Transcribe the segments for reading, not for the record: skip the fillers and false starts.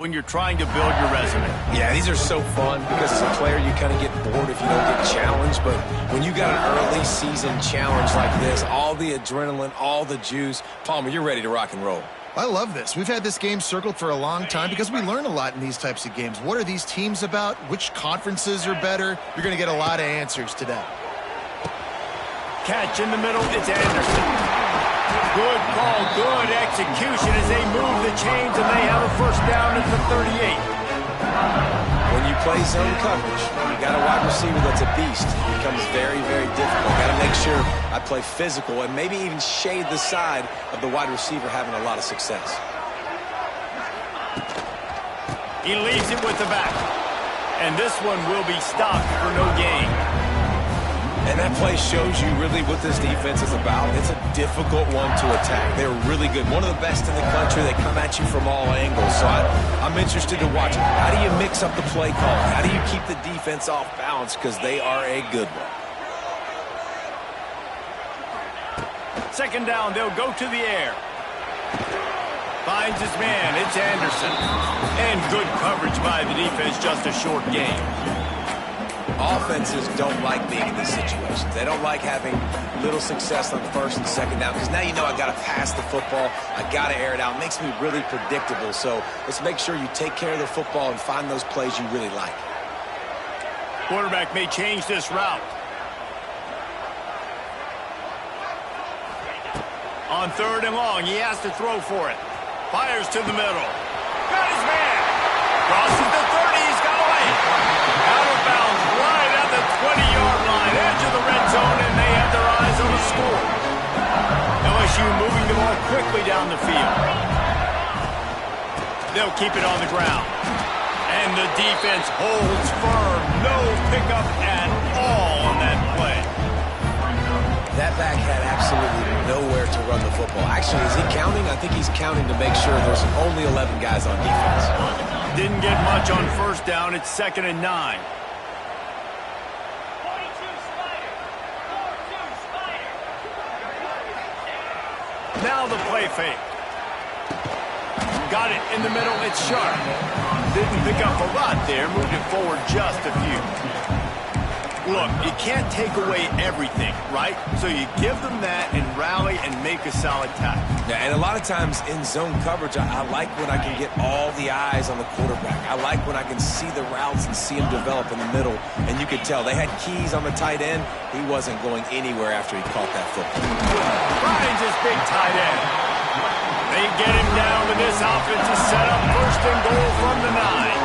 when you're trying to build your resume. Yeah, these are so fun because as a player you kind of get bored if you don't get challenged, but when you got an early season challenge like this, all the adrenaline, all the juice, Palmer, you're ready to rock and roll. I love this. We've had this game circled for a long time because we learn a lot in these types of games. What are these teams about? Which conferences are better? You're going to get a lot of answers today. Catch in the middle, it's Anderson. Good call, good execution as they move the chains and they have a first down at the 38. When you play zone coverage, you got a wide receiver that's a beast. It becomes very, very difficult. Got to make sure I play physical and maybe even shade the side of the wide receiver having a lot of success. He leaves it with the back. And this one will be stopped for no gain. And that play shows you really what this defense is about. It's a difficult one to attack. They're really good. One of the best in the country. They come at you from all angles. So I'm interested to watch it. How do you mix up the play call? How do you keep the defense off balance? Because they are a good one. Second down, they'll go to the air. Finds his man. It's Anderson. And good coverage by the defense. Just a short game. Offenses don't like being in these situations. They don't like having little success on first and second down because now you know I got to pass the football. I got to air it out. It makes me really predictable. So let's make sure you take care of the football and find those plays you really like. Quarterback may change this route. On third and long, he has to throw for it. Fires to the middle. Got his man. Crosses the 30. He's got away. Out of bounds. Right at the 20-yard line. Edge of the red zone, and they have their eyes on the score. LSU moving the ball quickly down the field. They'll keep it on the ground. And the defense holds firm. No pickup at all on that play. That back had absolutely nowhere to run the football. Actually, is he counting? I think he's counting to make sure there's only 11 guys on defense. Didn't get much on first down. It's 2nd and 9. Now the play fake. Got it in the middle. It's Sharp. Didn't pick up a lot there. Moved it forward just a few. Look, you can't take away everything, right? So you give them that and rally and make a solid tackle. Yeah, and a lot of times in zone coverage, I like when I can get all the eyes on the quarterback. I like when I can see the routes and see them develop in the middle. And you could tell they had keys on the tight end. He wasn't going anywhere after he caught that football. Finds his big tight end. They get him down to this offensive setup. First and goal from the 9.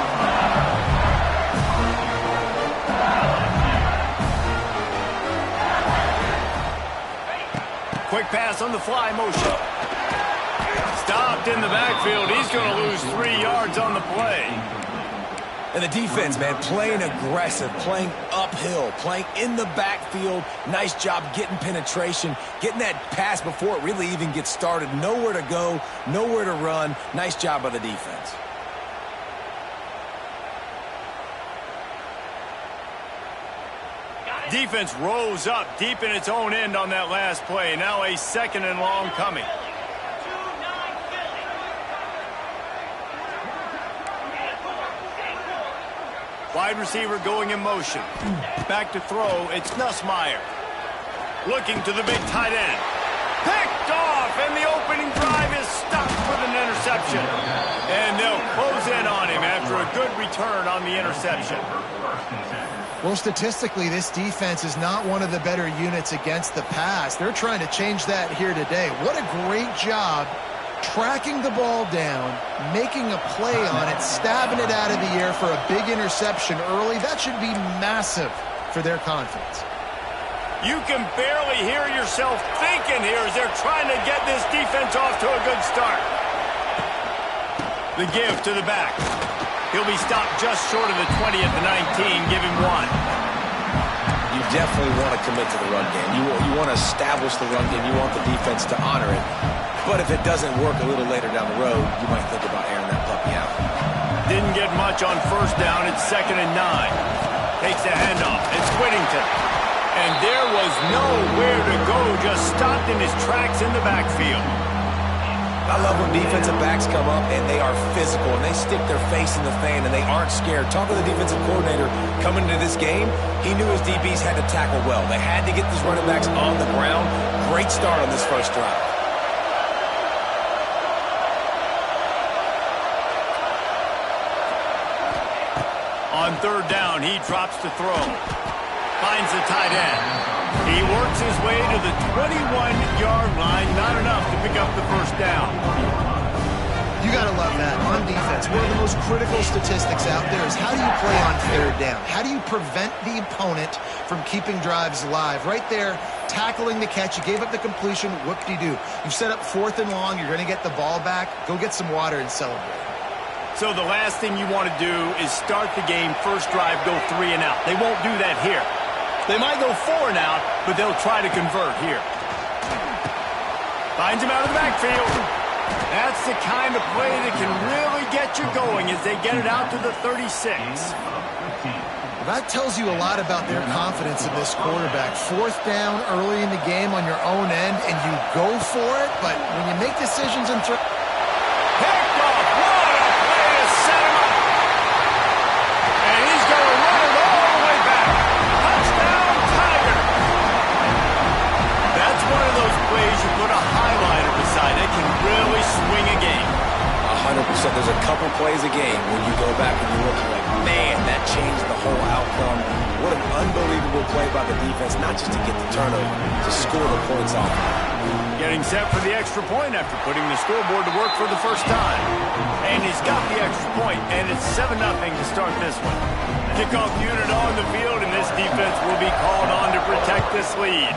Quick pass on the fly motion. Stopped in the backfield. He's going to lose 3 yards on the play. And the defense, man, playing aggressive, playing uphill, playing in the backfield. Nice job getting penetration, getting that pass before it really even gets started. Nowhere to go, nowhere to run. Nice job by the defense. Defense rose up deep in its own end on that last play. Now a 2nd and long coming. Wide receiver going in motion. Back to throw. It's Nussmeier. Looking to the big tight end. Picked off, and the opening drive is stopped with an interception. And they'll close in on him after a good return on the interception. Well, statistically, this defense is not one of the better units against the pass. They're trying to change that here today. What a great job tracking the ball down, making a play on it, stabbing it out of the air for a big interception early. That should be massive for their confidence. You can barely hear yourself thinking here as they're trying to get this defense off to a good start. The give to the back. He'll be stopped just short of the 20 at the 19. Give him 1. You definitely want to commit to the run game. You want to establish the run game. You want the defense to honor it. But if it doesn't work a little later down the road, you might think about airing that puppy out. Didn't get much on first down. It's 2nd and 9. Takes the handoff. It's Whittington. And there was nowhere to go. Just stopped in his tracks in the backfield. I love when defensive backs come up and they are physical and they stick their face in the fan and they aren't scared. Talking to the defensive coordinator coming into this game, he knew his DBs had to tackle well. They had to get these running backs on the ground. Great start on this first drive. On third down, he drops to throw. Finds the tight end. He works his way to the 21-yard line. Not enough to pick up the first down. You got to love that. On defense, one of the most critical statistics out there is how do you play on third down? How do you prevent the opponent from keeping drives alive? Right there, tackling the catch. You gave up the completion. Whoop-de-doo. You've set up 4th and long. You're going to get the ball back. Go get some water and celebrate. So the last thing you want to do is start the game, first drive, go 3 and out. They won't do that here. They might go 4 and out, but they'll try to convert here. Finds him out of the backfield. That's the kind of play that can really get you going as they get it out to the 36. That tells you a lot about their confidence in this quarterback. 4th down early in the game on your own end, and you go for it, but when you make decisions and throw... Picked off! What a play to set him up! And he's going to run it all the way back. Touchdown, Tiger! That's one of those plays you put a highlighter beside it, can really swing a game. 100%. There's a couple plays a game when you go back and you look and you're like, man, that changed the whole outcome. What an unbelievable play by the defense, not just to get the turnover, to score the points off. Getting set for the extra point after putting the scoreboard to work for the first time. And he's got the extra point, and it's 7-0 to start this one. Kickoff unit on the field, and this defense will be called on to protect this lead.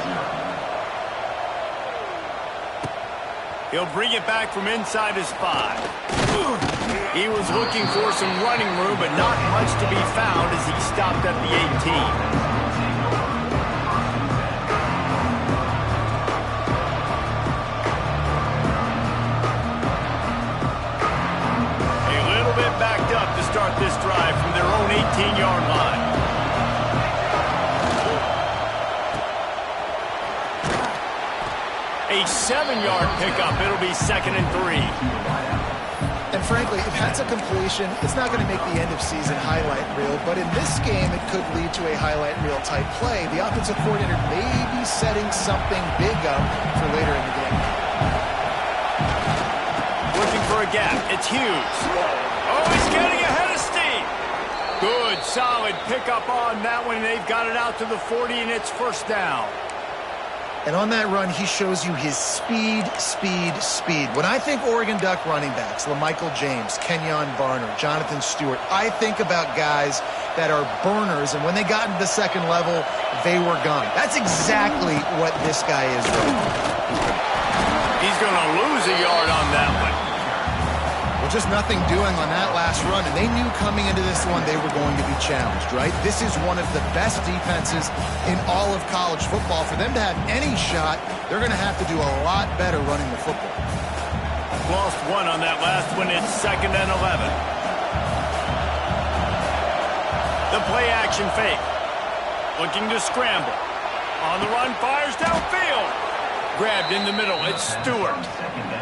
He'll bring it back from inside his 5. He was looking for some running room, but not much to be found as he stopped at the 18. Backed up to start this drive from their own 18-yard line. A 7-yard pickup. It'll be 2nd and 3. And frankly, if that's a completion, it's not going to make the end-of-season highlight reel, but in this game, it could lead to a highlight reel type play. The offensive coordinator may be setting something big up for later in the game. Looking for a gap. It's Hughes. Oh, he's getting ahead of steam. Good, solid pickup on that one. They've got it out to the 40, and it's first down. And on that run, he shows you his speed. When I think Oregon Duck running backs, LaMichael James, Kenyon Barner, Jonathan Stewart, I think about guys that are burners, and when they got into the second level, they were gone. That's exactly what this guy is doing. He's going to lose a yard on that one. Just nothing doing on that last run, and they knew coming into this one they were going to be challenged, right? This is one of the best defenses in all of college football. For them to have any shot, they're going to have to do a lot better running the football. Lost one on that last one. It's 2nd and 11. The play action fake. Looking to scramble. On the run, fires downfield. Grabbed in the middle. It's Stewart.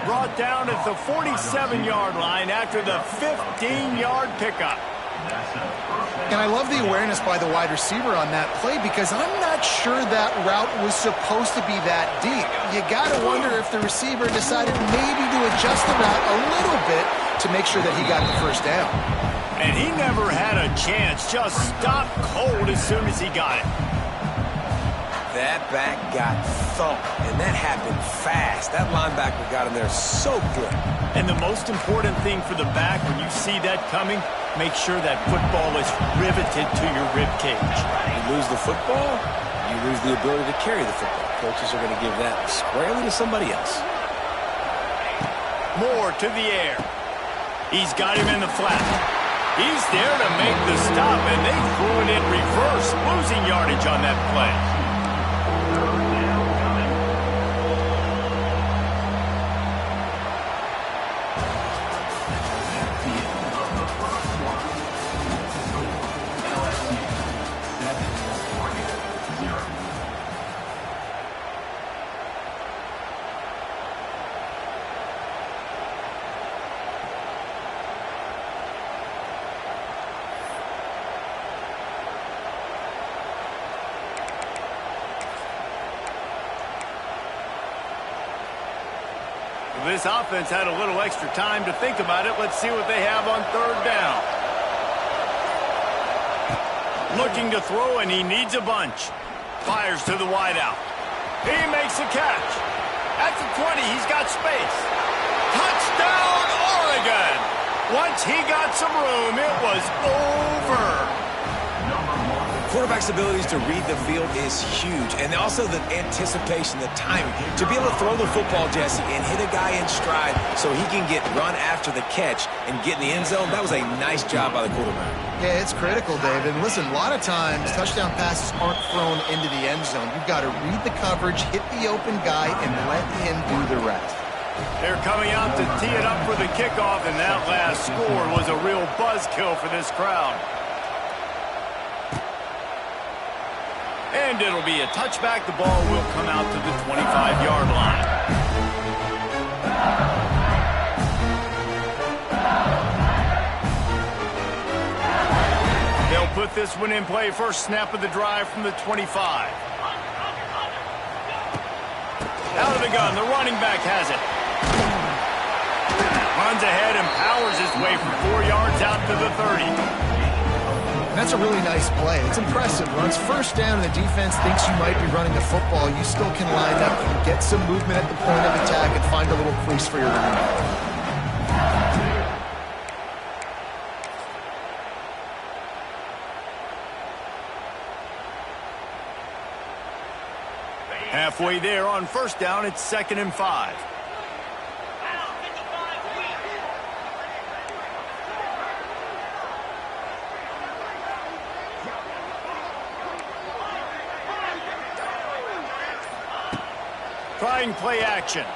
Brought down at the 47-yard line after the 15-yard pickup. And I love the awareness by the wide receiver on that play because I'm not sure that route was supposed to be that deep. You got to wonder if the receiver decided maybe to adjust the route a little bit to make sure that he got the first down. And he never had a chance. Just stopped cold as soon as he got it. That back got thumped, and that happened fast. That linebacker got in there so good. And the most important thing for the back, when you see that coming, make sure that football is riveted to your rib cage. You lose the football, you lose the ability to carry the football. Coaches are going to give that squarely to somebody else. Moore to the air. He's got him in the flat. He's there to make the stop, and they threw it in reverse, losing yardage on that play. This offense had a little extra time to think about it. Let's see what they have on third down. Looking to throw, and he needs a bunch. Fires to the wideout. He makes a catch. At the 20, he's got space. Touchdown, Oregon! Once he got some room, it was over. Quarterback's abilities to read the field is huge, and also the anticipation, the timing. To be able to throw the football, Jesse, and hit a guy in stride so he can get run after the catch and get in the end zone, that was a nice job by the quarterback. Yeah, it's critical, David. And listen, a lot of times touchdown passes aren't thrown into the end zone. You've got to read the coverage, hit the open guy, and let him do the rest. They're coming out to tee it up for the kickoff, and that last score was a real buzzkill for this crowd. And it'll be a touchback. The ball will come out to the 25-yard line. They'll put this one in play. First snap of the drive from the 25. Out of the gun. The running back has it. Runs ahead and powers his way from 4 yards out to the 30. That's a really nice play. It's impressive. Runs first down, and the defense thinks you might be running the football. You still can line up. You can get some movement at the point of attack and find a little crease for your running back. Halfway there on first down, it's 2nd and 5. Trying play action.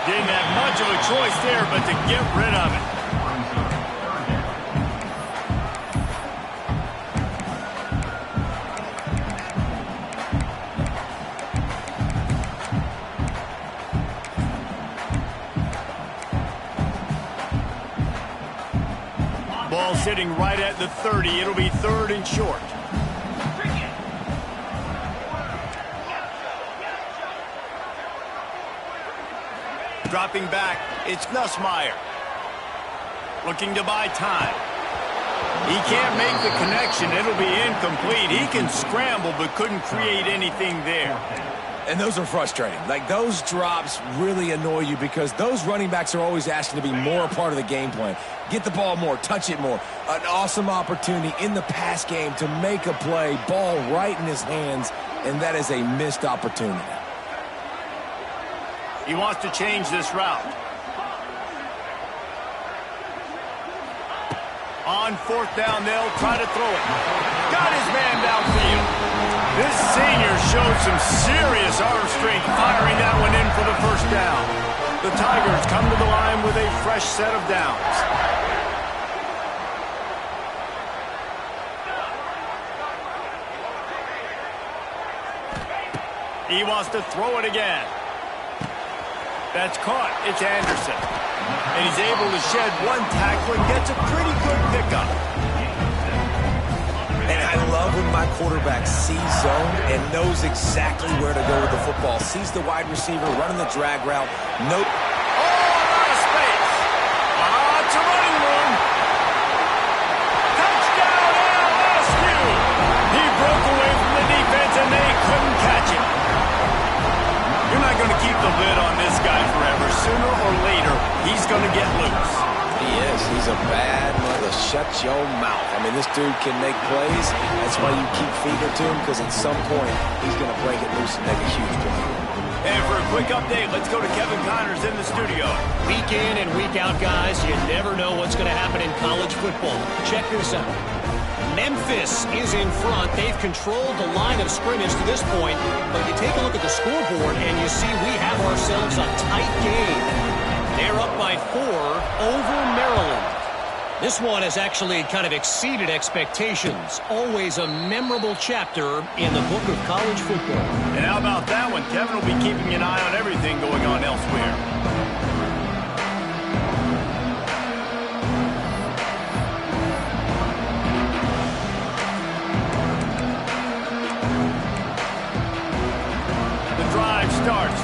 Didn't have much of a choice there, but to get rid of it. Ball sitting right at the 30. It'll be 3rd and short. Dropping back, it's Nussmeier. Looking to buy time. He can't make the connection. It'll be incomplete. He can scramble, but couldn't create anything there. And those are frustrating. Like, those drops really annoy you because those running backs are always asking to be more a part of the game plan. Get the ball more, touch it more. An awesome opportunity in the pass game to make a play, ball right in his hands, and that is a missed opportunity. He wants to change this route. On 4th down, they'll try to throw it. Got his man downfield. This senior showed some serious arm strength firing that one in for the first down. The Tigers come to the line with a fresh set of downs. He wants to throw it again. That's caught. It's Anderson. And he's able to shed one tackle and gets a pretty good pickup. And I love when my quarterback sees zone and knows exactly where to go with the football. Sees the wide receiver running the drag route. Nope. Oh, a lot of space. Lots of running room. Touchdown, LSU. He broke away from the defense and they couldn't catch him. You're not going to keep the lid on this guy forever. Sooner or later, he's going to get loose. He is. He's a bad mother. Shut your mouth. I mean, this dude can make plays. That's why you keep feeding it to him, because at some point, he's going to break it loose and make a huge play. And for a quick update, let's go to Kevin Connors in the studio. Week in and week out, guys, you never know what's going to happen in college football. Check this out. Memphis is in front. They've controlled the line of scrimmage to this point, but you take a look at the scoreboard and you see we have ourselves a tight game. They're up by 4 over Maryland. This one has actually kind of exceeded expectations. Always a memorable chapter in the book of college football. And how about that one? Kevin will be keeping an eye on everything going on elsewhere.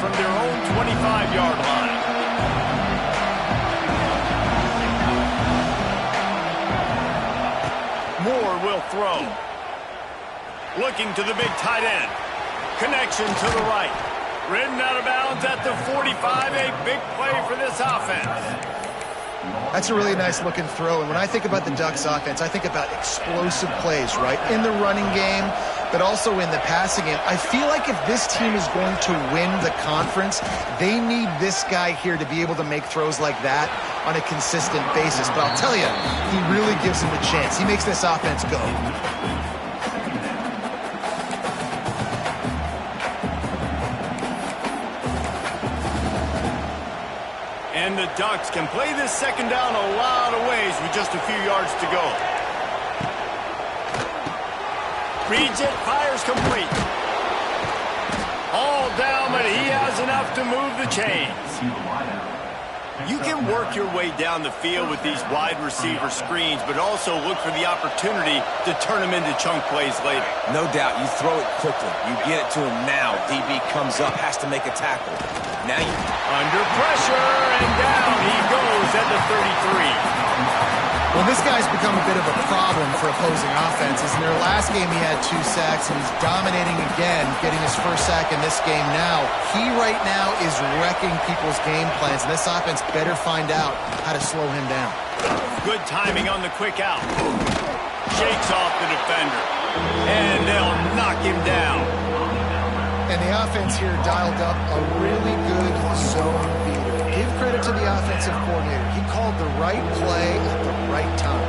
from their own 25-yard line. Moore will throw. Looking to the big tight end. Connection to the right. Ridden out of bounds at the 45. A big play for this offense. That's a really nice looking throw. And when I think about the Ducks offense, I think about explosive plays, right? In the running game, but also in the passing game. I feel like if this team is going to win the conference, they need this guy here to be able to make throws like that on a consistent basis. But I'll tell you, he really gives him a chance. He makes this offense go. And the Ducks can play this second down a lot of ways with just a few yards to go. Reads it, fires complete. All down, but he has enough to move the chains. You can work your way down the field with these wide receiver screens, but also look for the opportunity to turn them into chunk plays later. No doubt, you throw it quickly. You get it to him now. DB comes up, has to make a tackle. Now you... Under pressure, and down he goes at the 33. Well, this guy's become a bit of a problem for opposing offenses. In their last game, he had 2 sacks, and he's dominating again, getting his first sack in this game now. He right now is wrecking people's game plans, and this offense better find out how to slow him down. Good timing on the quick out. Shakes off the defender, and they'll knock him down. And the offense here dialed up a really good zone beater. Give credit to the offensive coordinator. He called the right play at the right time.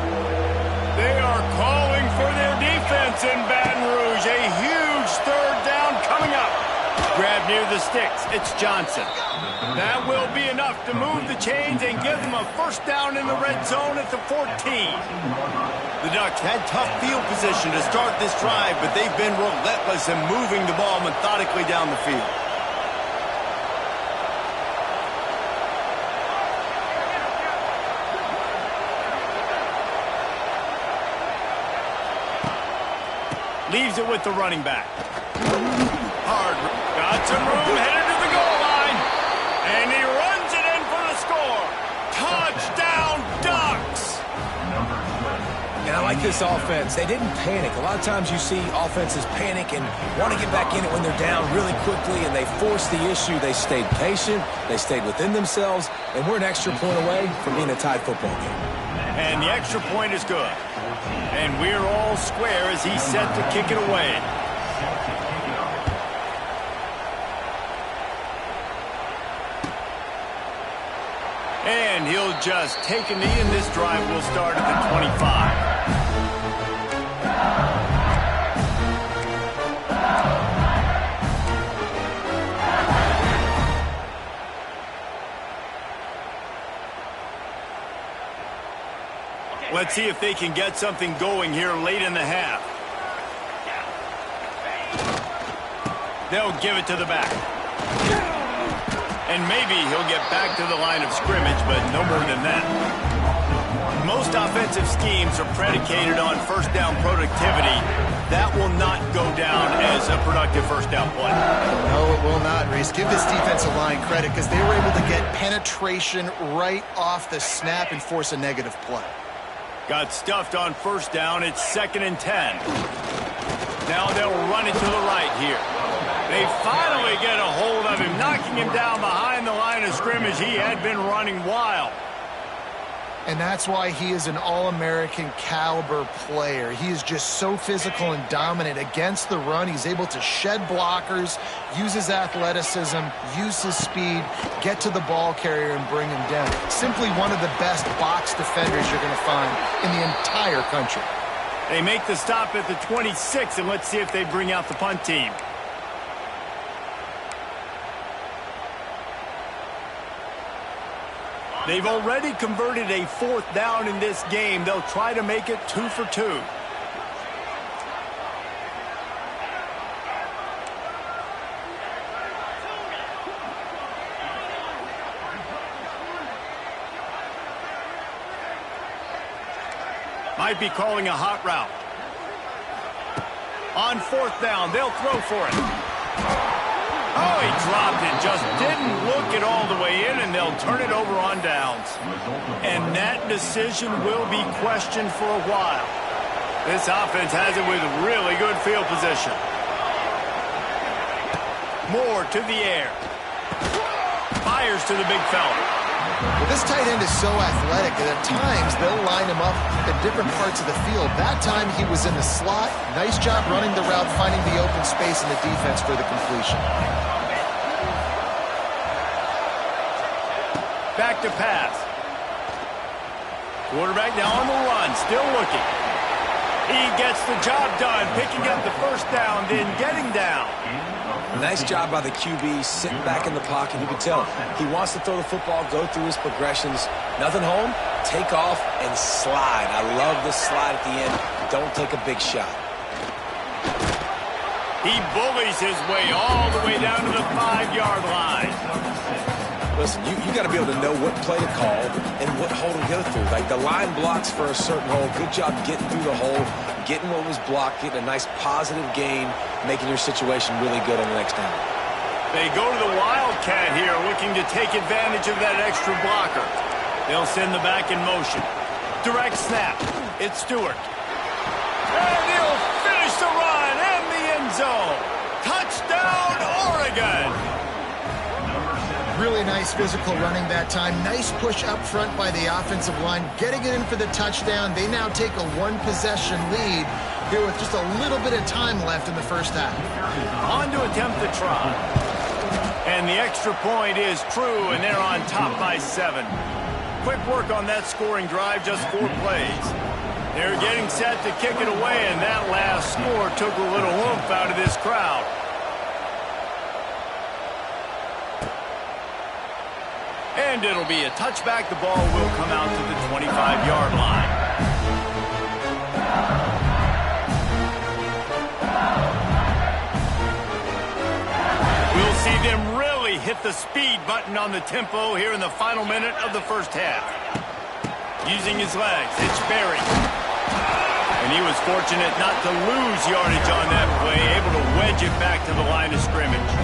They are calling for their defense in Baton Rouge. A huge third down coming up. Grab near the sticks. It's Johnson. That will be enough to move the chains and give them a first down in the red zone at the 14. The Ducks had tough field position to start this drive, but they've been relentless in moving the ball methodically down the field. Leaves it with the running back. Hard. Got some room, headed to the goal line. And he runs it in for the score. Touchdown, Ducks! And I like this offense. They didn't panic. A lot of times you see offenses panic and want to get back in it when they're down really quickly, and they force the issue. They stayed patient. They stayed within themselves, and we're an extra point away from being a tied football game. And the extra point is good. And we're all square as he's set to kick it away. And he'll just take a knee, and this drive will start at the 25. Let's see if they can get something going here late in the half. They'll give it to the back. And maybe he'll get back to the line of scrimmage, but no more than that. Most offensive schemes are predicated on first down productivity. That will not go down as a productive first down play. No, it will not, Reese. Give this defensive line credit because they were able to get penetration right off the snap and force a negative play. Got stuffed on first down. It's 2nd and 10. Now they'll run it to the right here. They finally get a hold of him, knocking him down behind the line of scrimmage. He had been running wild. And that's why he is an All-American caliber player. He is just so physical and dominant against the run. He's able to shed blockers, use his athleticism, use his speed, get to the ball carrier and bring him down. Simply one of the best box defenders you're going to find in the entire country. They make the stop at the 26, and let's see if they bring out the punt team. They've already converted a 4th down in this game. They'll try to make it 2 for 2. Might be calling a hot route. On 4th down, they'll throw for it. Oh, he dropped it. Just didn't look it all the way in, and they'll turn it over on downs. And that decision will be questioned for a while. This offense has it with really good field position. Moore to the air. Fires to the big fella. Well, this tight end is so athletic that at times they'll line him up at different parts of the field. That time he was in the slot. Nice job running the route, finding the open space in the defense for the completion. Back to pass. Quarterback now on the run, still looking. He gets the job done, picking up the first down, then getting down. Nice job by the QB, sitting back in the pocket. You can tell he wants to throw the football, go through his progressions. Nothing home, take off, and slide. I love the slide at the end. Don't take a big shot. He bullies his way all the way down to the 5-yard line. Listen, you got to be able to know what play to call and what hole to go through. Like the line blocks for a certain hole. Good job getting through the hole, getting what was blocked, getting a nice positive gain, making your situation really good on the next down. They go to the Wildcat here, looking to take advantage of that extra blocker. They'll send the back in motion. Direct snap. It's Stewart. And he'll finish the run in the end zone. Touchdown, Oregon. Really nice physical running that time. Nice push up front by the offensive line, getting it in for the touchdown. They now take a one-possession lead here with just a little bit of time left in the first half. On to attempt the try. And the extra point is true, and they're on top by 7. Quick work on that scoring drive, just 4 plays. They're getting set to kick it away, and that last score took a little oomph out of this crowd. And it'll be a touchback. The ball will come out to the 25-yard line. We'll see them really hit the speed button on the tempo here in the final minute of the first half. Using his legs, it's Berry. And he was fortunate not to lose yardage on that play, able to wedge it back to the line of scrimmage.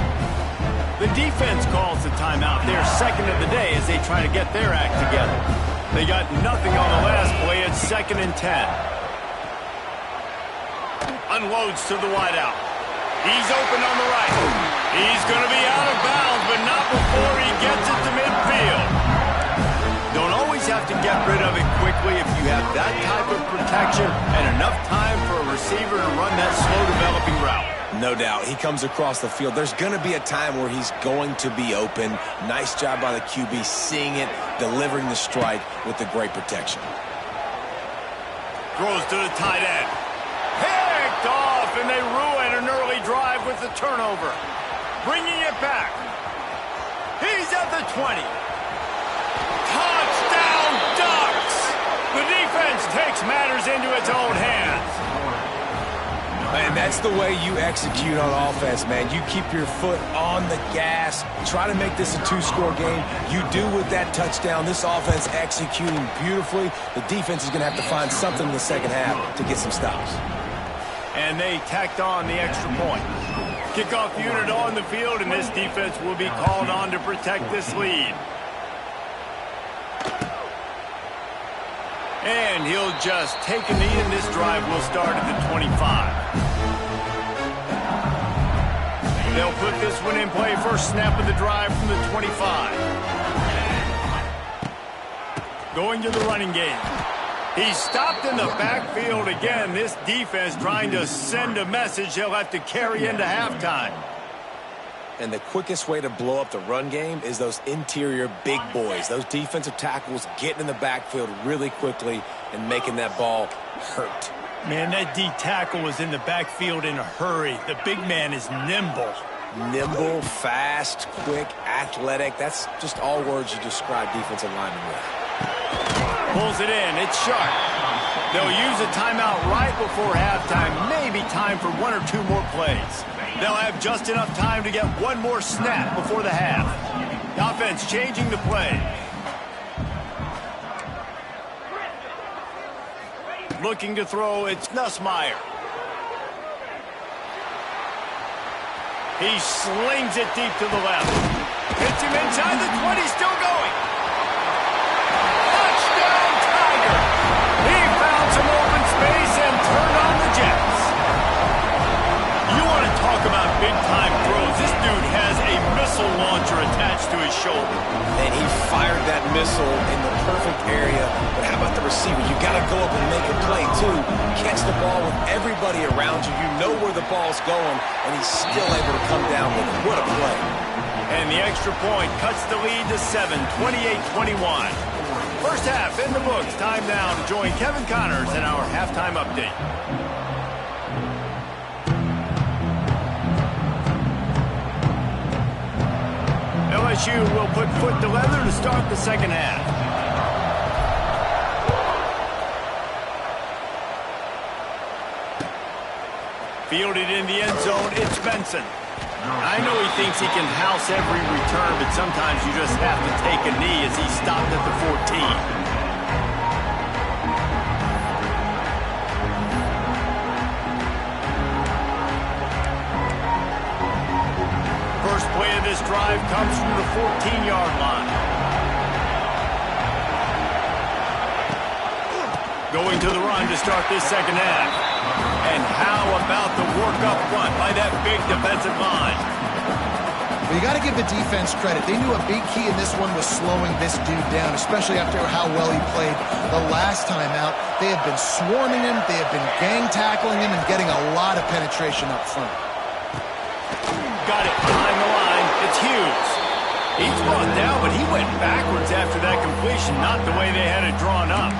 The defense calls the timeout, their second of the day, as they try to get their act together. They got nothing on the last play. It's 2nd and 10. Unloads to the wideout. He's open on the right. He's going to be out of bounds, but not before he gets it to midfield. Don't always have to get rid of it quickly if you have that type of protection and enough time for a receiver to run that slow-developing route. No doubt. He comes across the field. There's going to be a time where he's going to be open. Nice job by the QB seeing it, delivering the strike with the great protection. Throws to the tight end. Picked off, and they ruin an early drive with the turnover. Bringing it back. He's at the 20. Touchdown, Ducks! The defense takes matters into its own hands. And that's the way you execute on offense, man. You keep your foot on the gas. Try to make this a 2-score game. You do with that touchdown. This offense executing beautifully. The defense is going to have to find something in the second half to get some stops. And they tacked on the extra point. Kickoff unit on the field, and this defense will be called on to protect this lead. And he'll just take a knee, and this drive will start at the 25. They'll put this one in play. First snap of the drive from the 25. Going to the running game. He's stopped in the backfield again. This defense trying to send a message they'll have to carry into halftime. And the quickest way to blow up the run game is those interior big boys. Those defensive tackles getting in the backfield really quickly and making that ball hurt. Man, that D tackle was in the backfield in a hurry. The big man is nimble. Nimble, fast, quick, athletic. That's just all words you describe defensive linemen with. Pulls it in. It's sharp. They'll use a timeout right before halftime. Maybe time for 1 or 2 more plays. They'll have just enough time to get one more snap before the half. The offense changing the play. Looking to throw, it's Nussmeier. He slings it deep to the left. Hits him inside the 20, still going. Touchdown, Tiger! He found some open space and turned on the Jets. You want to talk about big-time throws. This dude has a missile launcher attached to his shoulder. And he fired that missile in the perfect area. But how about the receiver? You got to go up and make a play, too. Catch the ball with everybody around you. You know where the ball's going, and he's still able to come down with it. What a play. And the extra point cuts the lead to 7, 28-21. First half in the books. Time now to join Kevin Connors in our halftime update. LSU will put foot to leather to start the second half. Fielded in the end zone, it's Benson. I know he thinks he can house every return, but sometimes you just have to take a knee as he stopped at the 14. First play of this drive comes from the 14-yard line. Going to the run to start this second half. And how about the work up front by that big defensive line? Well, you got to give the defense credit. They knew a big key in this one was slowing this dude down, especially after how well he played the last time out. They have been swarming him, they have been gang tackling him, and getting a lot of penetration up front. Got it behind the line. It's Hughes. He's brought down, but he went backwards after that completion, not the way they had it drawn up.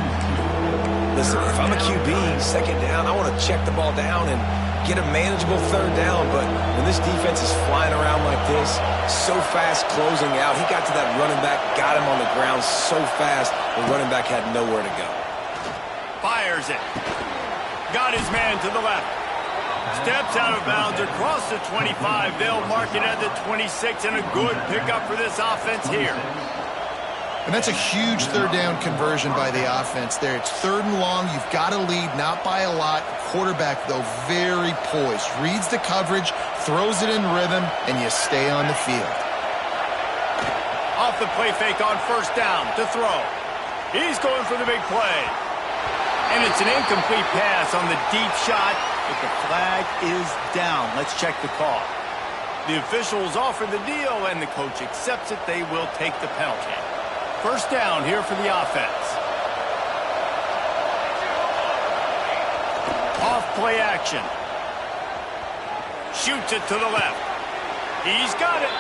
Listen, if I'm a QB, second down, I want to check the ball down and get a manageable third down. But when this defense is flying around like this, so fast closing out, he got to that running back, got him on the ground so fast, the running back had nowhere to go. Fires it. Got his man to the left. Steps out of bounds across the 25. They'll mark it at the 26, and a good pickup for this offense here. And that's a huge third down conversion by the offense there. It's 3rd and long. You've got to lead, not by a lot. Quarterback, though, very poised. Reads the coverage, throws it in rhythm, and you stay on the field. Off the play fake on first down to throw. He's going for the big play. And it's an incomplete pass on the deep shot, but the flag is down. Let's check the call. The officials offer the deal, and the coach accepts it. They will take the penalty. First down here for the offense. Off play action. Shoots it to the left. He's got it.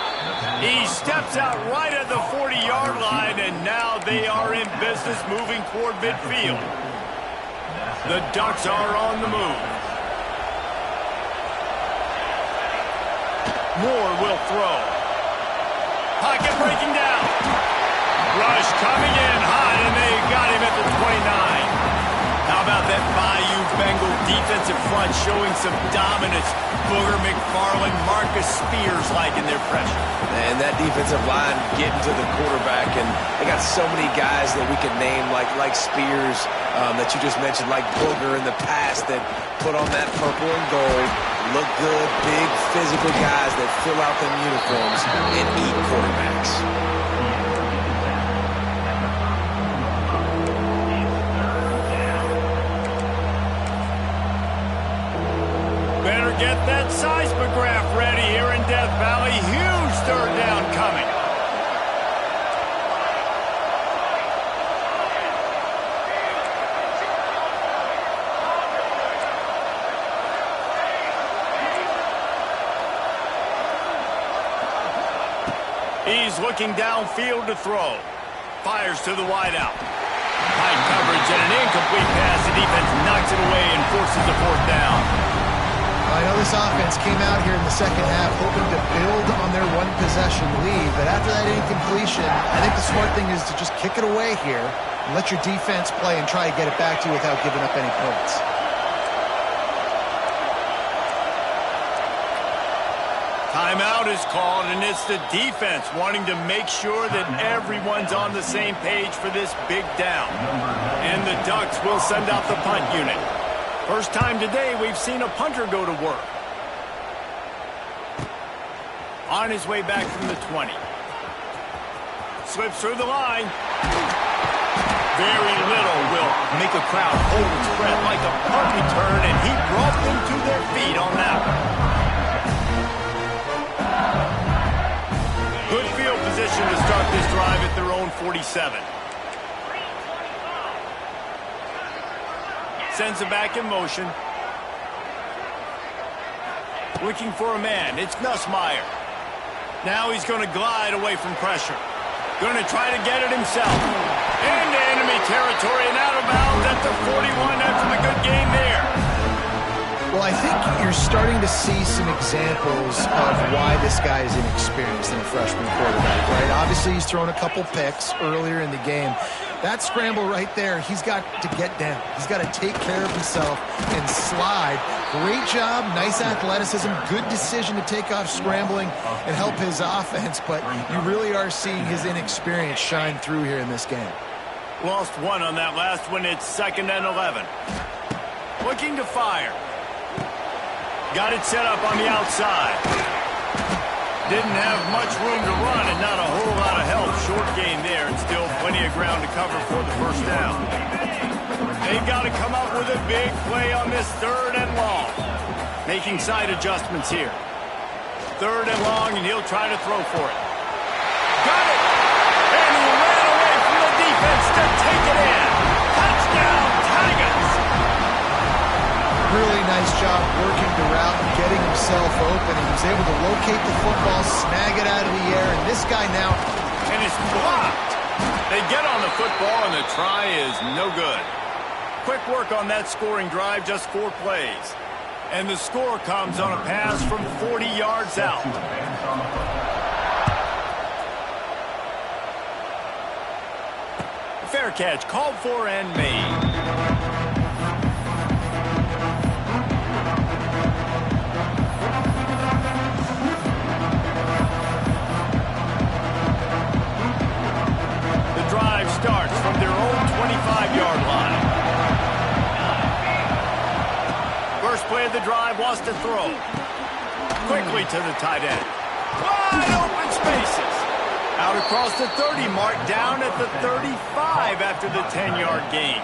He steps out right at the 40-yard line, and now they are in business moving toward midfield. The Ducks are on the move. Moore will throw. Pocket breaking down. Rush coming in hot, and they got him at the 29. How about that Bayou Bengal defensive front showing some dominance? Booger McFarland, Marcus Spears liking their pressure. And that defensive line getting to the quarterback, and they got so many guys that we could name like Spears that you just mentioned, like Booger in the past that put on that purple and gold, look good, big physical guys that fill out them uniforms and eat quarterbacks. Get that seismograph ready here in Death Valley. Huge third down coming. He's looking downfield to throw. Fires to the wideout. High coverage and an incomplete pass. The defense knocks it away and forces the 4th down. I know this offense came out here in the second half hoping to build on their one-possession lead, but after that incompletion, I think the smart thing is to just kick it away here and let your defense play and try to get it back to you without giving up any points. Timeout is called, and it's the defense wanting to make sure that everyone's on the same page for this big down. And the Ducks will send out the punt unit. First time today we've seen a punter go to work. On his way back from the 20. Slips through the line. Very little will make a crowd hold its breath like a punt return, and he brought them to their feet on that one. Good field position to start this drive at their own 47. Sends it back in motion. Looking for a man. It's Nussmeier. Now he's going to glide away from pressure. Going to try to get it himself. Into enemy territory and out of bounds at the 41 after the good game there. Well, I think you're starting to see some examples of why this guy is inexperienced in a freshman quarterback, right? Obviously, he's thrown a couple picks earlier in the game. That scramble right there, he's got to get down. He's got to take care of himself and slide. Great job, nice athleticism, good decision to take off scrambling and help his offense, but you really are seeing his inexperience shine through here in this game. Lost one on that last one. It's 2nd and 11. Looking to fire. Got it set up on the outside. Didn't have much room to run and not a whole lot of help. Short gain there and still plenty of ground to cover for the first down. They've got to come up with a big play on this 3rd and long. Making side adjustments here. 3rd and long, and he'll try to throw for it. Got it! And he ran away from the defense to take it in. Touchdown, Tigers! Really nice job working the route and getting himself open. He was able to locate the football, snag it out of the air, and this guy now... And it's blocked. They get on the football, and the try is no good. Quick work on that scoring drive, just 4 plays. And the score comes on a pass from 40 yards out. Fair catch, called for and made. Starts from their own 25-yard line. First play of the drive wants to throw. Quickly to the tight end. Wide open spaces. Out across the 30 mark, down at the 35 after the 10-yard gain.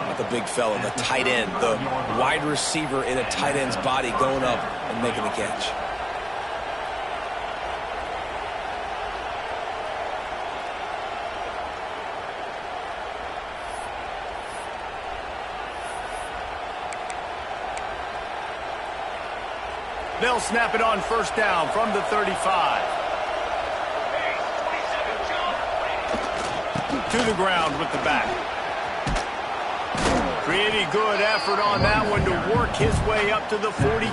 Not the big fella, the tight end, the wide receiver in a tight end's body going up and making the catch. They'll snap it on first down from the 35. To the ground with the back. Pretty good effort on that one to work his way up to the 42.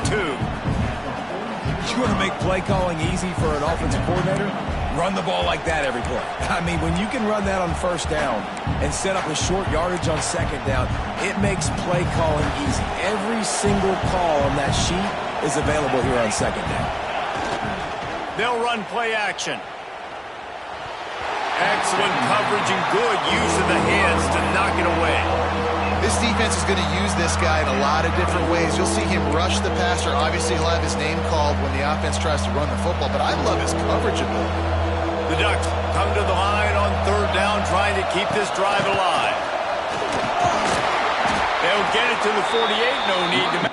You want to make play calling easy for an offensive coordinator? Run the ball like that every play. I mean, when you can run that on first down and set up a short yardage on second down, it makes play calling easy. Every single call on that sheet is available here on second down. They'll run play action. Excellent coverage and good use of the hands to knock it away. This defense is going to use this guy in a lot of different ways. You'll see him rush the passer. Obviously, he'll have his name called when the offense tries to run the football, but I love his coverage ability. The Ducks come to the line on 3rd down, trying to keep this drive alive. They'll get it to the 48. No need to...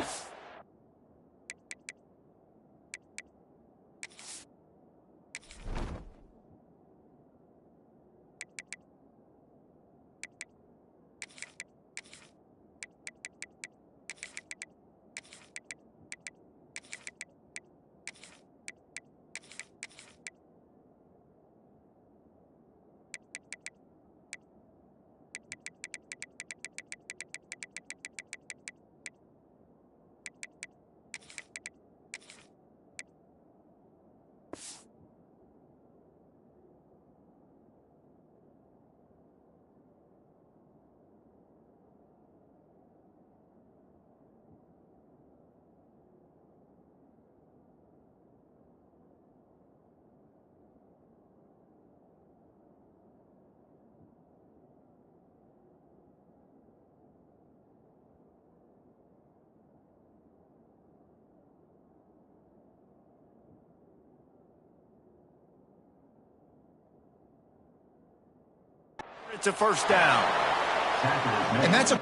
It's a first down. And that's a...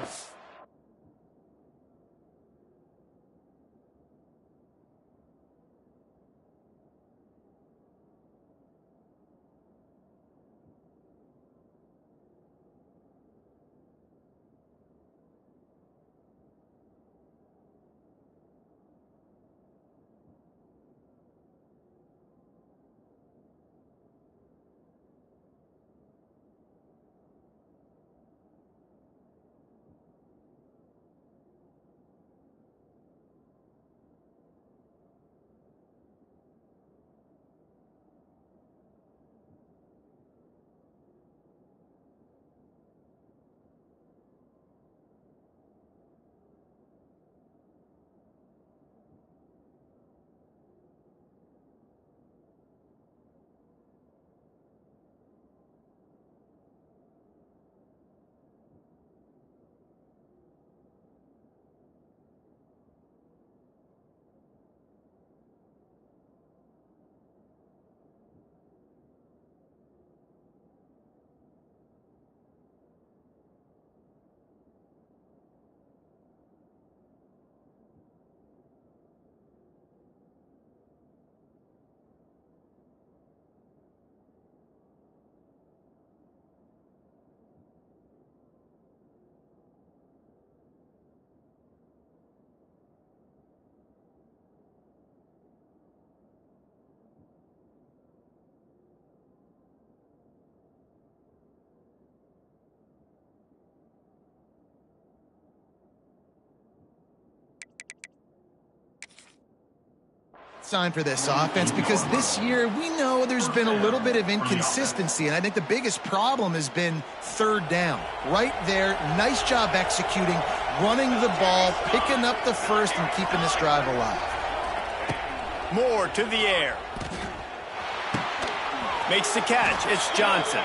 sign for this offense, because this year we know there's been a little bit of inconsistency, and I think the biggest problem has been third down. Right there, nice job executing, running the ball, picking up the first, and keeping this drive alive. Moore to the air. Makes the catch. It's Johnson.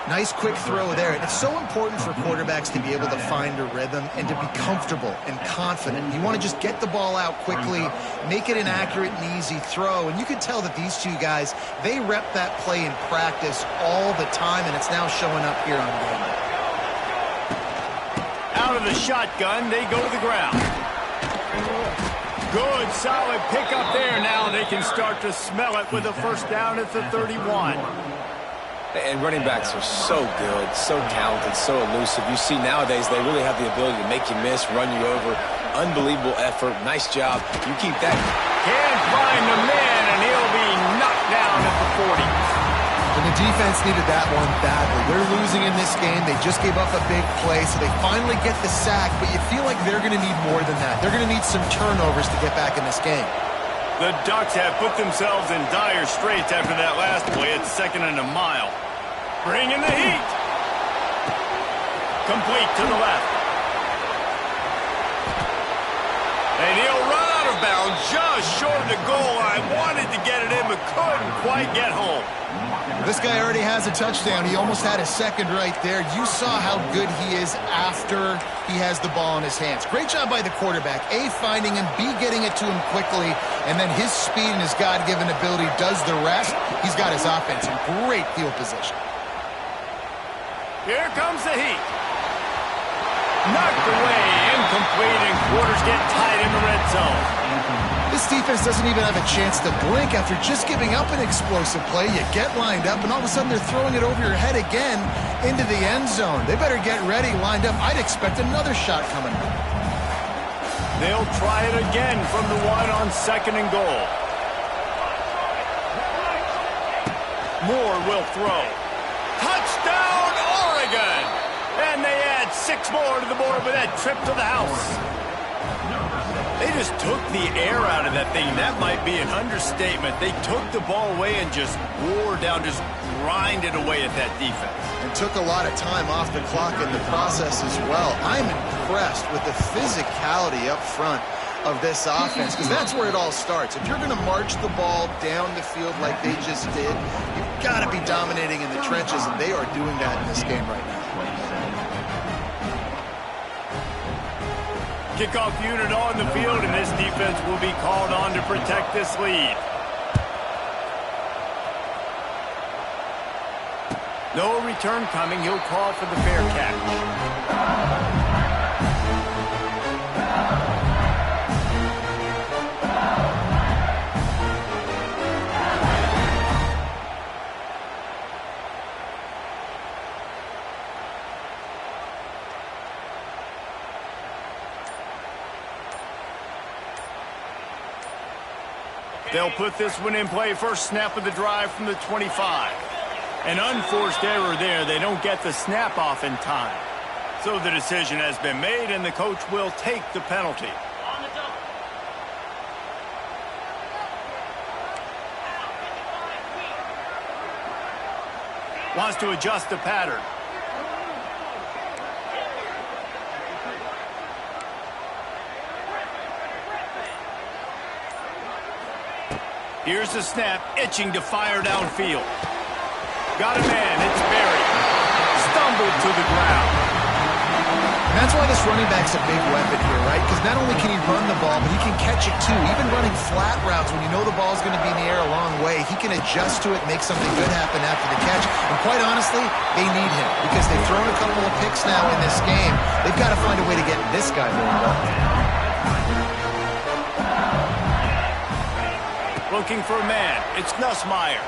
Nice quick throw there. It's so important for quarterbacks to be able to find a rhythm and to be comfortable and confident. You want to just get the ball out quickly, make it an accurate and easy throw. And you can tell that these two guys, they rep that play in practice all the time, and it's now showing up here on game. Out of the shotgun, they go to the ground. Good, solid pickup there. Now they can start to smell it with a first down at the 31. And running backs are so good, so talented, so elusive. You see nowadays they really have the ability to make you miss, run you over. Unbelievable effort. Nice job. You keep that. Can't find the man, and he'll be knocked down at the 40. And the defense needed that one badly. They're losing in this game. They just gave up a big play, so they finally get the sack, but you feel like they're going to need more than that. They're going to need some turnovers to get back in this game. The Ducks have put themselves in dire straits after that last play. It's second and a mile. Bring in the heat. Complete to the left. And he'll run out of bounds just short of the goal line. Wanted to get it in, but couldn't quite get home. This guy already has a touchdown. He almost had a second right there. You saw how good he is after he has the ball in his hands. Great job by the quarterback. A, finding him, B, getting it to him quickly, and then his speed and his God-given ability does the rest. He's got his offense in great field position. Here comes the heat. Knocked away, incomplete, and quarters get tied in the red zone. This defense doesn't even have a chance to blink after just giving up an explosive play. You get lined up, and all of a sudden they're throwing it over your head again into the end zone. They better get ready, lined up. I'd expect another shot coming up. They'll try it again from the one on second and goal. Moore will throw. Touchdown, Oregon! And they add 6 more to the board with that trip to the house. They just took the air out of that thing. That might be an understatement. They took the ball away and just wore down, just grinded away at that defense. And took a lot of time off the clock in the process as well. I'm impressed with the physicality up front of this offense, because that's where it all starts. If you're going to march the ball down the field like they just did, you've got to be dominating in the trenches, and they are doing that in this game right now. Kickoff unit on the field, and this defense will be called on to protect this lead. No return coming. He'll call for the fair catch. They'll put this one in play. First snap of the drive from the 25. An unforced error there. They don't get the snap off in time. So the decision has been made, and the coach will take the penalty. Wants to adjust the pattern. Here's the snap, itching to fire downfield. Got a man, it's Berry. Stumbled to the ground. And that's why this running back's a big weapon here, right? Because not only can he run the ball, but he can catch it too. Even running flat routes when you know the ball's going to be in the air a long way, he can adjust to it, make something good happen after the catch. And quite honestly, they need him because they've thrown a couple of picks now in this game. They've got to find a way to get this guy more involved. Looking for a man. It's Nussmeier.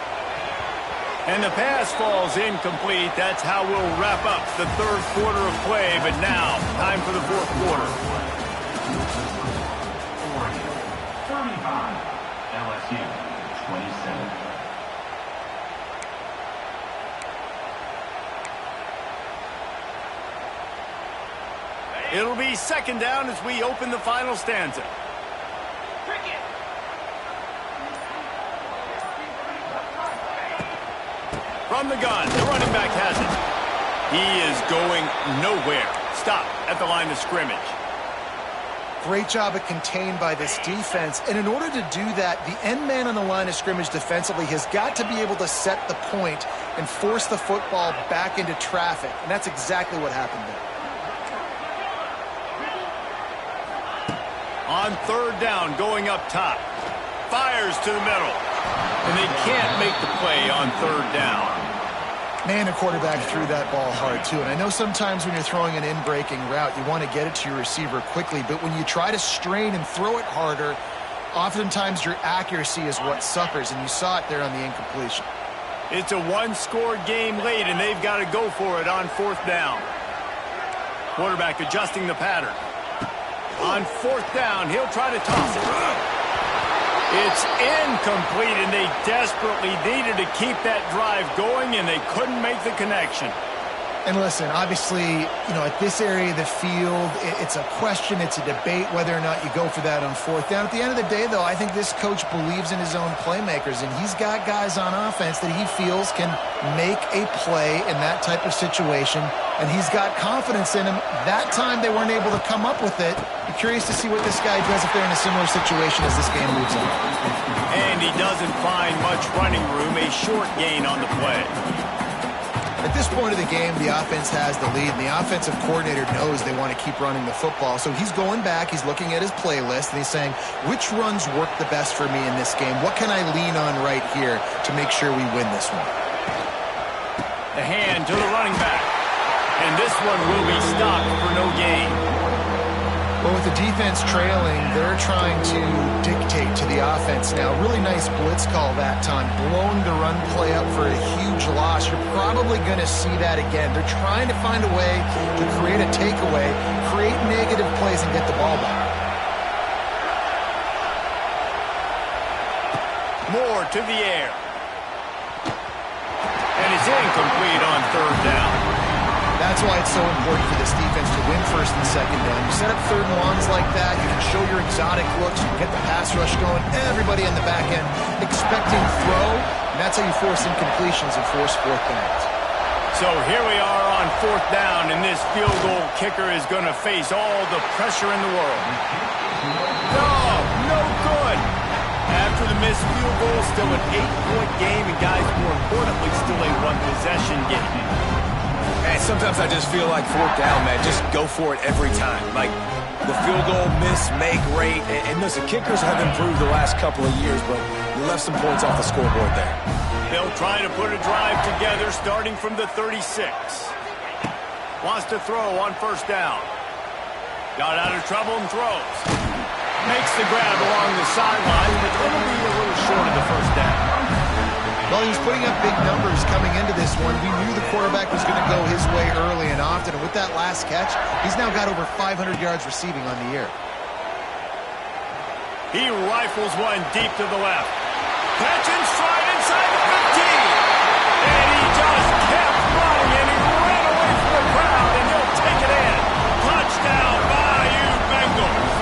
And the pass falls incomplete. That's how we'll wrap up the third quarter of play. But now, time for the fourth quarter. 35, LSU, 27. It'll be second down as we open the final stanza. From the gun, the running back has it. He is going nowhere. Stop at the line of scrimmage. Great job at contained by this defense. And in order to do that, the end man on the line of scrimmage defensively has got to be able to set the point and force the football back into traffic. And that's exactly what happened there. On third down, going up top. Fires to the middle. And they can't make the play on third down. Man, the quarterback threw that ball hard, too. And I know sometimes when you're throwing an in-breaking route, you want to get it to your receiver quickly. But when you try to strain and throw it harder, oftentimes your accuracy is what suffers. And you saw it there on the incompletion. It's a one-score game late, and they've got to go for it on fourth down. Quarterback adjusting the pattern. On fourth down, he'll try to toss it. It's incomplete, and they desperately needed to keep that drive going, and they couldn't make the connection. And listen, obviously, you know, at this area of the field, it's a question, it's a debate whether or not you go for that on fourth down. At the end of the day, though, I think this coach believes in his own playmakers, and he's got guys on offense that he feels can make a play in that type of situation, and he's got confidence in him. That time they weren't able to come up with it. I'm curious to see what this guy does if they're in a similar situation as this game moves on. And he doesn't find much running room, a short gain on the play. At this point of the game, the offense has the lead, and the offensive coordinator knows they want to keep running the football. So he's going back, he's looking at his playlist, and he's saying, which runs work the best for me in this game? What can I lean on right here to make sure we win this one? The hand to the running back. And this one will be stopped for no gain. Well, with the defense trailing, they're trying to dictate to the offense now. Really nice blitz call that time. Blowing the run play up for a huge loss. You're probably going to see that again. They're trying to find a way to create a takeaway, create negative plays, and get the ball back. Moore to the air. And it's incomplete on third down. That's why it's so important for this defense to win first and second down. You set up third and longs like that, you can show your exotic looks, you can get the pass rush going, everybody on the back end expecting throw, and that's how you force incompletions and force fourth downs. So here we are on fourth down, and this field goal kicker is going to face all the pressure in the world. No good. After the missed field goal, still an 8-point game, and guys, more importantly, still a one-possession game. And sometimes I just feel like fourth down, man, just go for it every time. Like the field goal miss, make rate. And listen, kickers have improved the last couple of years, but you left some points off the scoreboard there. They'll try to put a drive together. together starting from the 36. Wants to throw on first down. Got out of trouble and throws. Makes the grab along the sideline, but it'll be a little short of the first down. Well, he was putting up big numbers coming into this one. We knew the quarterback was going to go his way early and often. And with that last catch, he's now got over 500 yards receiving on the year. He rifles one deep to the left. Catch and stride inside the 15. And he just kept running, and he ran away from the crowd, and he'll take it in. Touchdown, Bayou Bengals.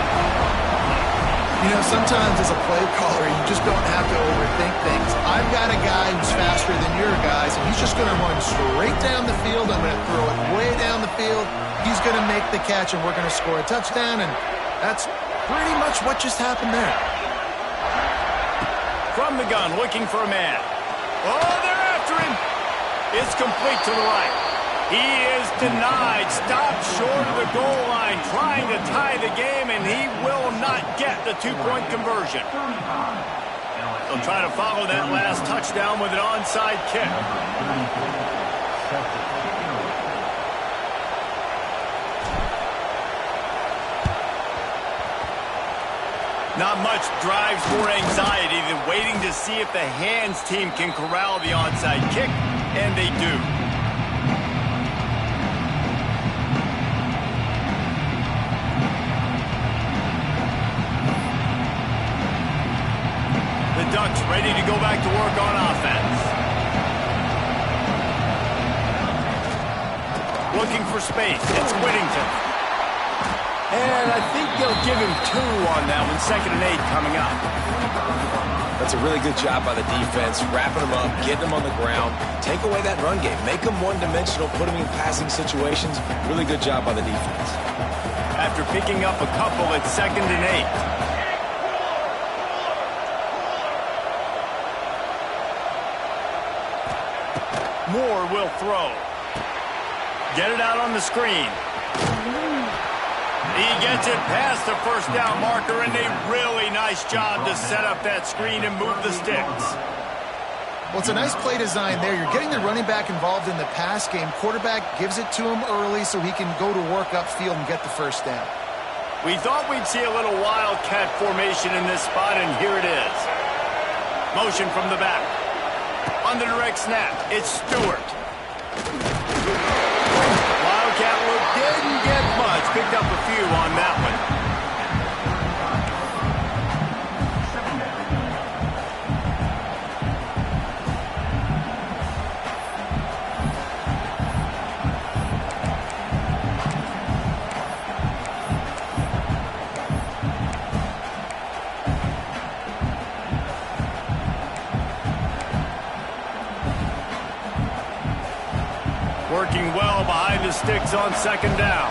You know, sometimes as a play caller, you just don't have to overthink things. I've got a guy who's faster than your guys, and he's just going to run straight down the field. I'm going to throw it way down the field. He's going to make the catch, and we're going to score a touchdown, and that's pretty much what just happened there. From the gun, looking for a man. Oh, they're after him. It's complete to the right. He is denied. Stopped short of the goal line, trying to tie the game, and he will not get the two-point conversion. They'll try to follow that last touchdown with an onside kick. Not much drives more anxiety than waiting to see if the hands team can corral the onside kick, and they do. The Ducks ready to go back to work on offense. Looking for space. It's Whittington. And I think they'll give him 2 on that one. 2nd and 8 coming up. That's a really good job by the defense, wrapping them up, getting them on the ground. Take away that run game. Make them one-dimensional, put them in passing situations. Really good job by the defense. After picking up a couple at 2nd and 8. Moore will throw. Get it out on the screen. He gets it past the first down marker, and a really nice job to set up that screen and move the sticks. Well, it's a nice play design there. You're getting the running back involved in the pass game. Quarterback gives it to him early so he can go to work upfield and get the first down. We thought we'd see a little wildcat formation in this spot, and here it is. Motion from the back. On the direct snap, it's Stewart. Wildcat look didn't get much. Picked up a few on that one. Working well behind the sticks on 2nd down.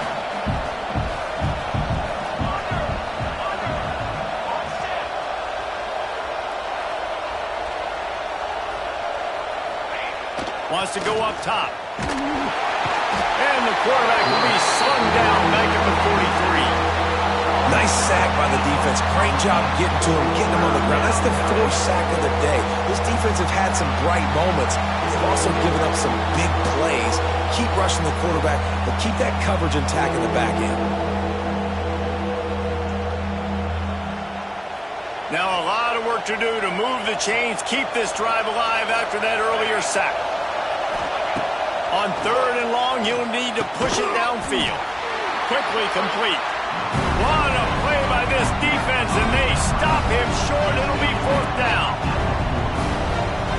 Wants to go up top. And the quarterback will be slung down back at the 43. Nice sack by the defense. Great job getting to him, getting him on the ground. That's the 4th sack of the day. This defense have had some bright moments. They've also given up some big plays. Keep rushing the quarterback, but keep that coverage intact in the back end. Now a lot of work to do to move the chains, keep this drive alive after that earlier sack. On 3rd and long, you'll need to push it downfield. Quickly complete. What a play by this defense, and they stop him short. It'll be 4th down.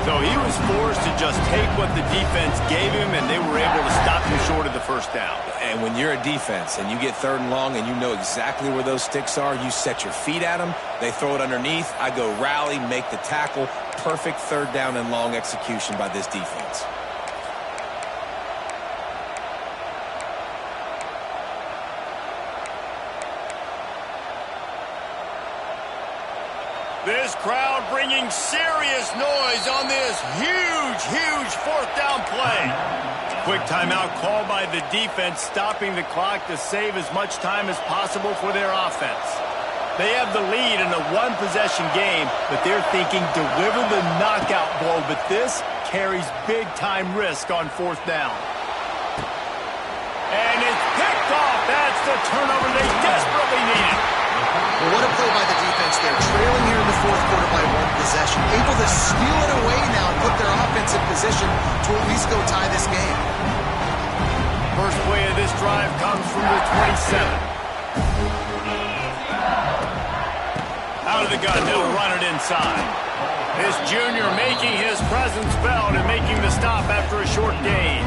So he was forced to just take what the defense gave him, and they were able to stop him short of the first down. And when you're a defense and you get 3rd and long and you know exactly where those sticks are, you set your feet at them, they throw it underneath, I go rally, make the tackle. Perfect 3rd down and long execution by this defense. This crowd bringing serious noise on this huge, huge 4th down play. Quick timeout called by the defense, stopping the clock to save as much time as possible for their offense. They have the lead in a one-possession game, but they're thinking deliver the knockout blow, but this carries big-time risk on fourth down. And it's picked off. That's the turnover they desperately needed. Well, what a play by the defense there. Trailing here in the fourth quarter by one possession. Able to steal it away now and put their offense in position to at least go tie this game. First play of this drive comes from the 27. Out of the gun, they'll run it inside. This junior making his presence felt and making the stop after a short gain.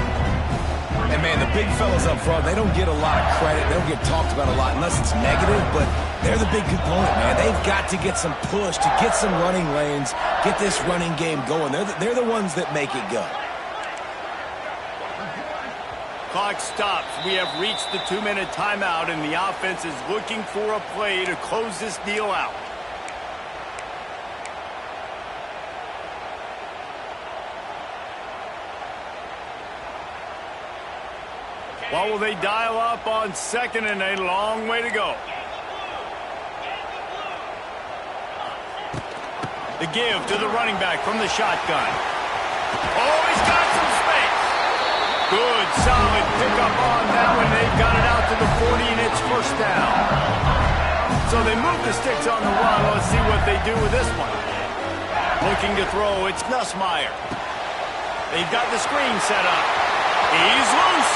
And, man, the big fellas up front, they don't get a lot of credit. They don't get talked about a lot unless it's negative, but they're the big component, man. They've got to get some push, to get some running lanes, get this running game going. They're the ones that make it go. Clock stops. We have reached the 2-minute timeout, and the offense is looking for a play to close this deal out. What will they dial up on second and a long way to go? The give to the running back from the shotgun. Oh, he's got some space. Good, solid pickup on that one. They've got it out to the 40, and it's first down. So they move the sticks on the run. Let's see what they do with this one. Looking to throw, it's Nussmeier. They've got the screen set up. He's loose.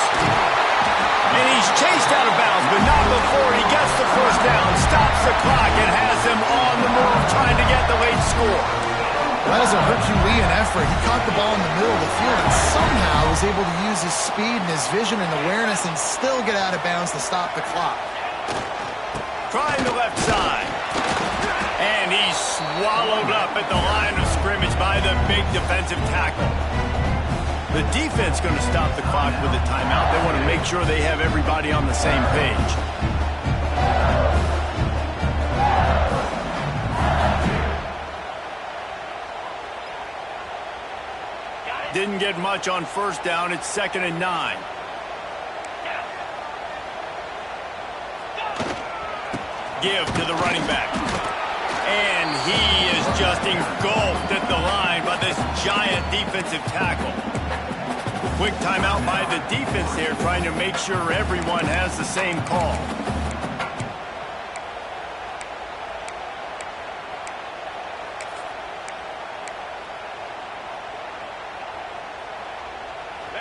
And he's chased out of bounds, but not before he gets the first down, stops the clock, and has them on the move trying to get the late score. That is a Herculean effort. He caught the ball in the middle of the field and somehow was able to use his speed and his vision and awareness and still get out of bounds to stop the clock. Trying the left side. And he's swallowed up at the line of scrimmage by the big defensive tackle. The defense going to stop the clock with a timeout. They want to make sure they have everybody on the same page. Didn't get much on first down. It's 2nd and 9. Give to the running back. And he is just engulfed at the line by this giant defensive tackle. Quick timeout by the defense there, trying to make sure everyone has the same call.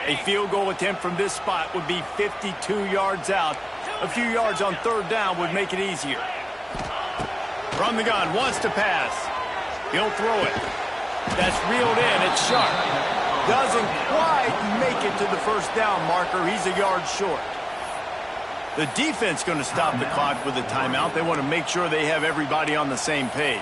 A field goal attempt from this spot would be 52 yards out. A few yards on third down would make it easier. From the gun, wants to pass. He'll throw it. That's reeled in. It's sharp. Doesn't quite make it to the first down marker. He's a yard short. The defense going to stop the clock with a timeout. They want to make sure they have everybody on the same page.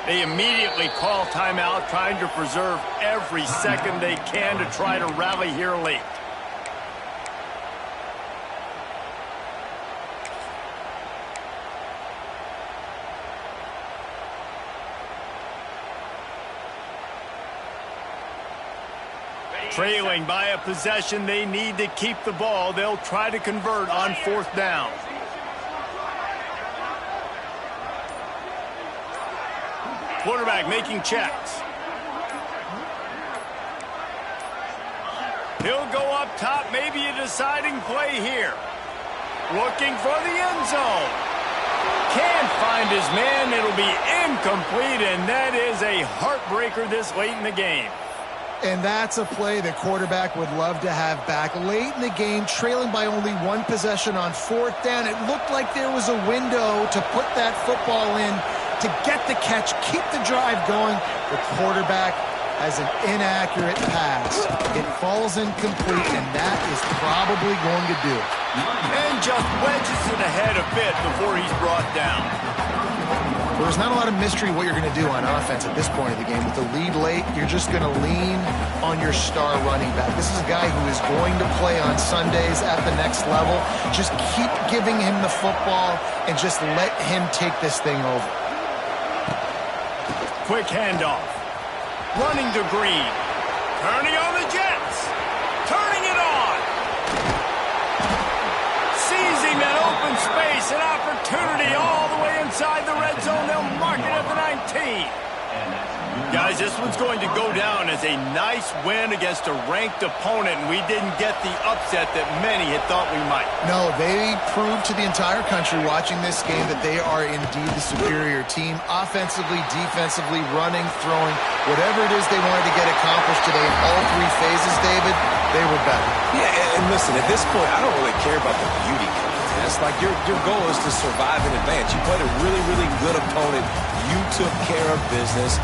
They immediately call timeout, trying to preserve every second they can to try to rally here late. Trailing by a possession, they need to keep the ball. They'll try to convert on fourth down. Quarterback making checks. He'll go up top, maybe a deciding play here. Looking for the end zone. Can't find his man. It'll be incomplete, and that is a heartbreaker this late in the game. And that's a play the quarterback would love to have back. Late in the game, trailing by only one possession on fourth down. It looked like there was a window to put that football in, to get the catch, keep the drive going. The quarterback has an inaccurate pass. It falls incomplete, and that is probably going to do it. And just wedges it ahead a bit before he's brought down. There's not a lot of mystery what you're going to do on offense at this point of the game. With the lead late, you're just going to lean on your star running back. This is a guy who is going to play on Sundays at the next level. Just keep giving him the football and just let him take this thing over. Quick handoff. Running to Green. Turning on the jet. And that's Guys, this one's going to go down as a nice win against a ranked opponent, and we didn't get the upset that many had thought we might. No, they proved to the entire country watching this game that they are indeed the superior team. Offensively, defensively, running, throwing, whatever it is they wanted to get accomplished today in all three phases, David, they were better. Yeah, and listen, at this point, I don't really care about the beauty contest. Like, your goal is to survive and advance. You played a really, really good opponent. You took care of business.